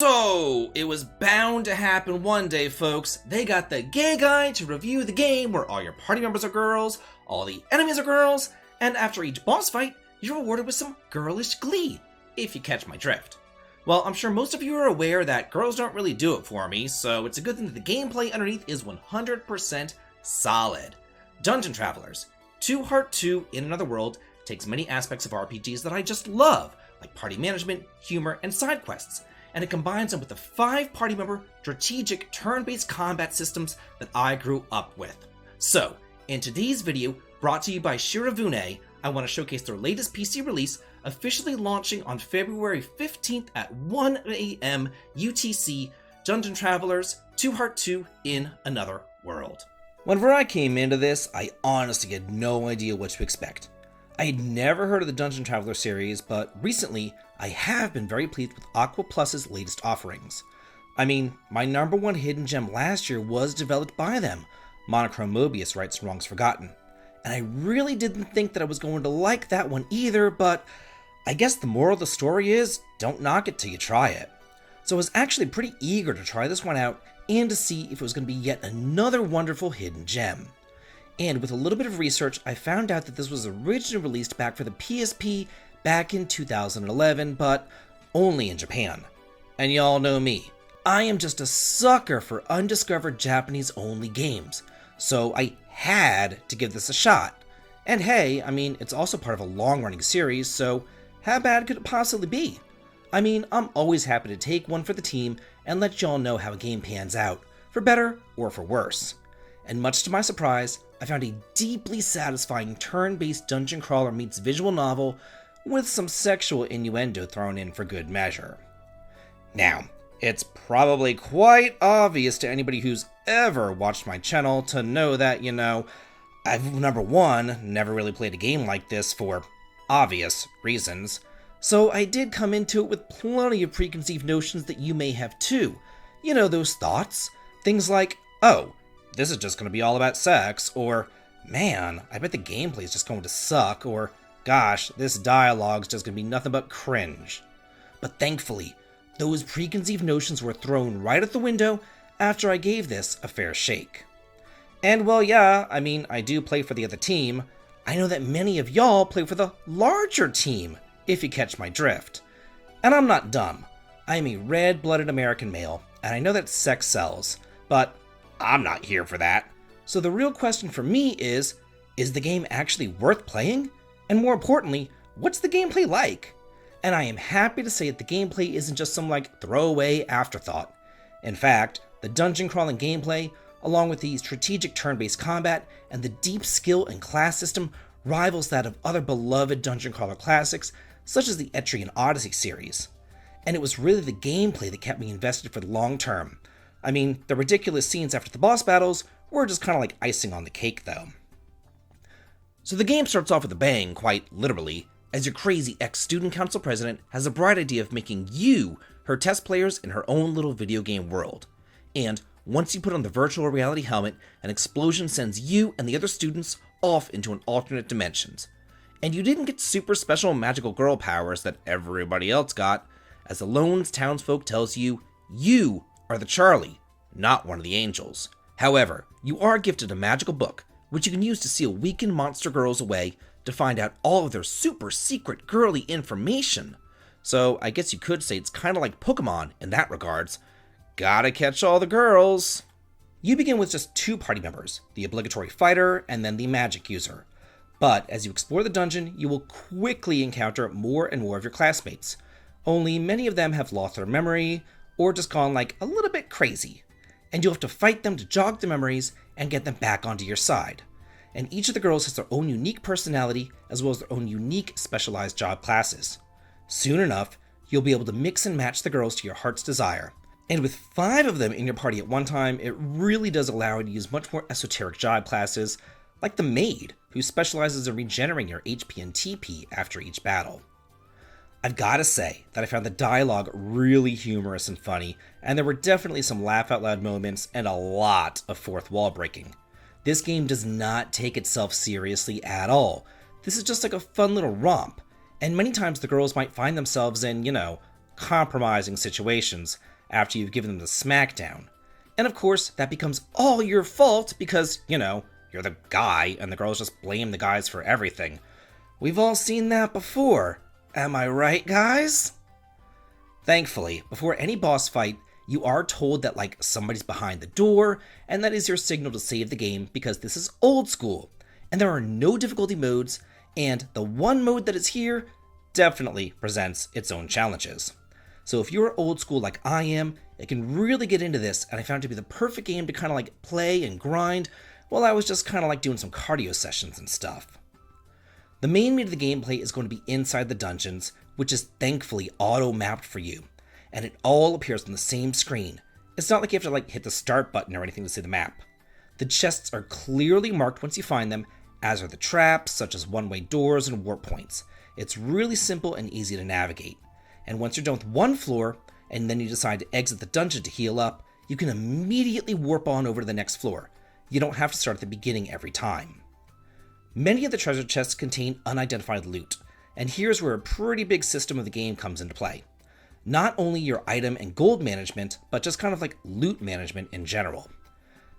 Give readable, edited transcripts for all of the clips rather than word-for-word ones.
So, it was bound to happen one day, folks. They got the gay guy to review the game where all your party members are girls, all the enemies are girls, and after each boss fight, you're rewarded with some girlish glee, if you catch my drift. Well, I'm sure most of you are aware that girls don't really do it for me, so it's a good thing that the gameplay underneath is 100% solid. Dungeon Travelers, 2 Heart 2 in Another World takes many aspects of RPGs that I just love, like party management, humor, and side quests, and it combines them with the 5 party member strategic turn-based combat systems that I grew up with. So, in today's video, brought to you by jrpg, I want to showcase their latest PC release, officially launching on February 15th at 1 AM UTC, Dungeon Travelers 2 Heart 2 in Another World. Whenever I came into this, I honestly had no idea what to expect. I had never heard of the Dungeon Traveler series, but recently, I have been very pleased with Aqua Plus's latest offerings. I mean, my #1 hidden gem last year was developed by them, Monochrome Mobius Rights and Wrongs Forgotten. And I really didn't think that I was going to like that one either, but I guess the moral of the story is, don't knock it till you try it. So I was actually pretty eager to try this one out and to see if it was going to be yet another wonderful hidden gem. And with a little bit of research, I found out that this was originally released back for the PSP back in 2011, but only in Japan. And y'all know me. I am just a sucker for undiscovered Japanese-only games, so I had to give this a shot. And hey, I mean, it's also part of a long-running series, so how bad could it possibly be? I mean, I'm always happy to take one for the team and let y'all know how a game pans out, for better or for worse. And much to my surprise, I found a deeply satisfying turn-based dungeon crawler meets visual novel with some sexual innuendo thrown in for good measure. Now, it's probably quite obvious to anybody who's ever watched my channel to know that, I've, #1, never really played a game like this for obvious reasons, so I did come into it with plenty of preconceived notions that you may have too. You know, those thoughts. Things like, oh, this is just going to be all about sex, or, man, I bet the gameplay is just going to suck, or, gosh, this dialogue's just going to be nothing but cringe. But thankfully, those preconceived notions were thrown right out the window after I gave this a fair shake. And well, yeah, I mean, I do play for the other team. I know that many of y'all play for the larger team, if you catch my drift. And I'm not dumb. I am a red-blooded American male, and I know that sex sells, but I'm not here for that. So the real question for me is the game actually worth playing? And more importantly, what's the gameplay like? And I am happy to say that the gameplay isn't just some throwaway afterthought. In fact, the dungeon crawling gameplay, along with the strategic turn-based combat and the deep skill and class system, rivals that of other beloved dungeon crawler classics such as the Etrian Odyssey series. And it was really the gameplay that kept me invested for the long term. I mean, the ridiculous scenes after the boss battles were just kind of like icing on the cake though. So the game starts off with a bang, quite literally, as your crazy ex-student council president has a bright idea of making you her test players in her own little video game world. And once you put on the virtual reality helmet, an explosion sends you and the other students off into an alternate dimensions. And you didn't get super special magical girl powers that everybody else got, as the lone townsfolk tells you, you are the Charlie, not one of the angels. However, you are gifted a magical book, which you can use to seal weakened monster girls away to find out all of their super secret girly information. So I guess you could say it's kind of like Pokemon in that regards. Gotta catch all the girls. You begin with just 2 party members, the obligatory fighter and then the magic user. But as you explore the dungeon, you will quickly encounter more and more of your classmates. Only many of them have lost their memory or just gone a little bit crazy. And you'll have to fight them to jog their memories and get them back onto your side. And each of the girls has their own unique personality as well as their own unique specialized job classes. Soon enough, you'll be able to mix and match the girls to your heart's desire. And with 5 of them in your party at one time, it really does allow you to use much more esoteric job classes, like the maid, who specializes in regenerating your HP and TP after each battle. I've gotta say that I found the dialogue really humorous and funny, and there were definitely some laugh-out-loud moments and a lot of fourth wall breaking. This game does not take itself seriously at all. This is just a fun little romp, and many times the girls might find themselves in, compromising situations after you've given them the smackdown. And of course, that becomes all your fault because, you're the guy and the girls just blame the guys for everything. We've all seen that before. Am I right, guys? Thankfully, before any boss fight, you are told that somebody's behind the door, and that is your signal to save the game because this is old school, and there are no difficulty modes, and the one mode that is here definitely presents its own challenges. So if you're old school like I am, it can really get into this, and I found it to be the perfect game to kind of play and grind while I was just kind of doing some cardio sessions and stuff. The main meat of the gameplay is going to be inside the dungeons, which is thankfully auto-mapped for you, and it all appears on the same screen. It's not like you have to hit the start button or anything to see the map. The chests are clearly marked once you find them, as are the traps, such as one-way doors and warp points. It's really simple and easy to navigate. And once you're done with one floor, and then you decide to exit the dungeon to heal up, you can immediately warp on over to the next floor. You don't have to start at the beginning every time. Many of the treasure chests contain unidentified loot, and here's where a pretty big system of the game comes into play. Not only your item and gold management, but just kind of loot management in general.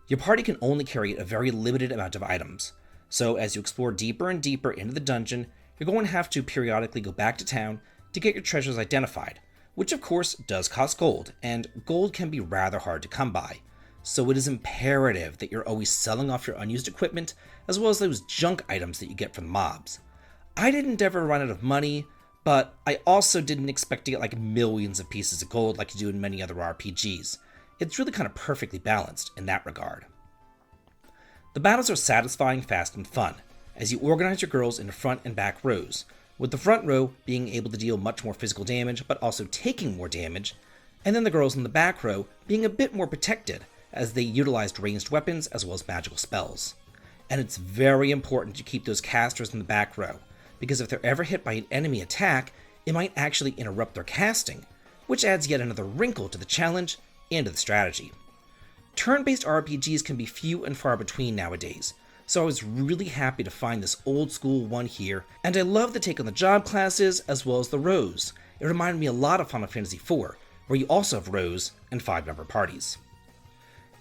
Your party can only carry a very limited amount of items, so as you explore deeper and deeper into the dungeon, you're going to have to periodically go back to town to get your treasures identified, which of course does cost gold, and gold can be rather hard to come by. So it is imperative that you're always selling off your unused equipment, as well as those junk items that you get from mobs. I didn't ever run out of money, but I also didn't expect to get millions of pieces of gold like you do in many other RPGs. It's really kind of perfectly balanced in that regard. The battles are satisfying, fast, and fun, as you organize your girls into front and back rows, with the front row being able to deal much more physical damage, but also taking more damage, and then the girls in the back row being a bit more protected, as they utilized ranged weapons as well as magical spells. And it's very important to keep those casters in the back row, because if they're ever hit by an enemy attack, it might actually interrupt their casting, which adds yet another wrinkle to the challenge and to the strategy. Turn-based RPGs can be few and far between nowadays, so I was really happy to find this old school one here, and I love the take on the job classes as well as the rows. It reminded me a lot of Final Fantasy IV, where you also have rows and 5-member parties.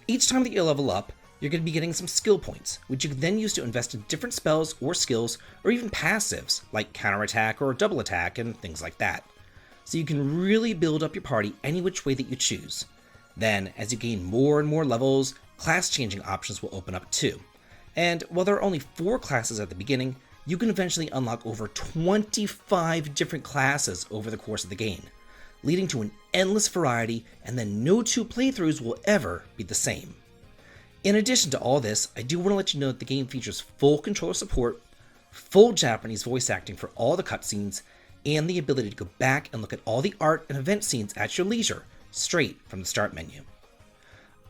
Each time that you level up, you're going to be getting some skill points, which you can then use to invest in different spells or skills, or even passives, like counterattack or double attack and things like that. So you can really build up your party any which way that you choose. Then, as you gain more and more levels, class-changing options will open up too. And while there are only 4 classes at the beginning, you can eventually unlock over 25 different classes over the course of the game, leading to an endless variety, and then no 2 playthroughs will ever be the same. In addition to all this, I do want to let you know that the game features full controller support, full Japanese voice acting for all the cutscenes, and the ability to go back and look at all the art and event scenes at your leisure, straight from the start menu.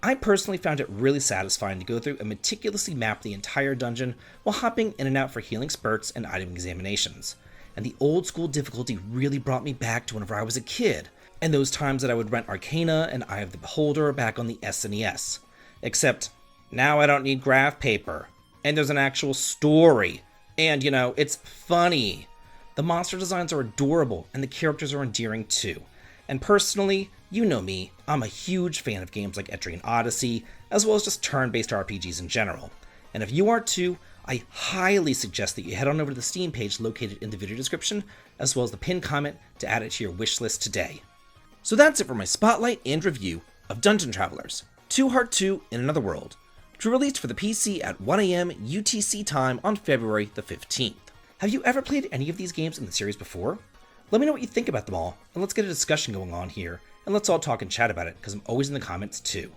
I personally found it really satisfying to go through and meticulously map the entire dungeon while hopping in and out for healing spurts and item examinations, and the old school difficulty really brought me back to whenever I was a kid, and those times that I would rent Arcana and Eye of the Beholder back on the SNES. Except, now I don't need graph paper, and there's an actual story, and it's funny. The monster designs are adorable, and the characters are endearing too. And personally, you know me, I'm a huge fan of games like Etrian Odyssey, as well as just turn-based RPGs in general. And if you are too, I highly suggest that you head on over to the Steam page located in the video description, as well as the pinned comment to add it to your wish list today. So that's it for my spotlight and review of Dungeon Travelers 2 Heart 2 in Another World, which was released for the PC at 1 AM UTC time on February the 15th. Have you ever played any of these games in the series before? Let me know what you think about them all, and let's get a discussion going on here, and let's all talk and chat about it, because I'm always in the comments too.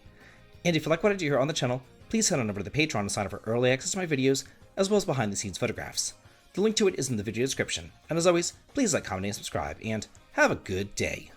And if you like what I do here on the channel, please head on over to the Patreon to sign up for early access to my videos, as well as behind the scenes photographs. The link to it is in the video description, and as always, please like, comment, and subscribe, and have a good day.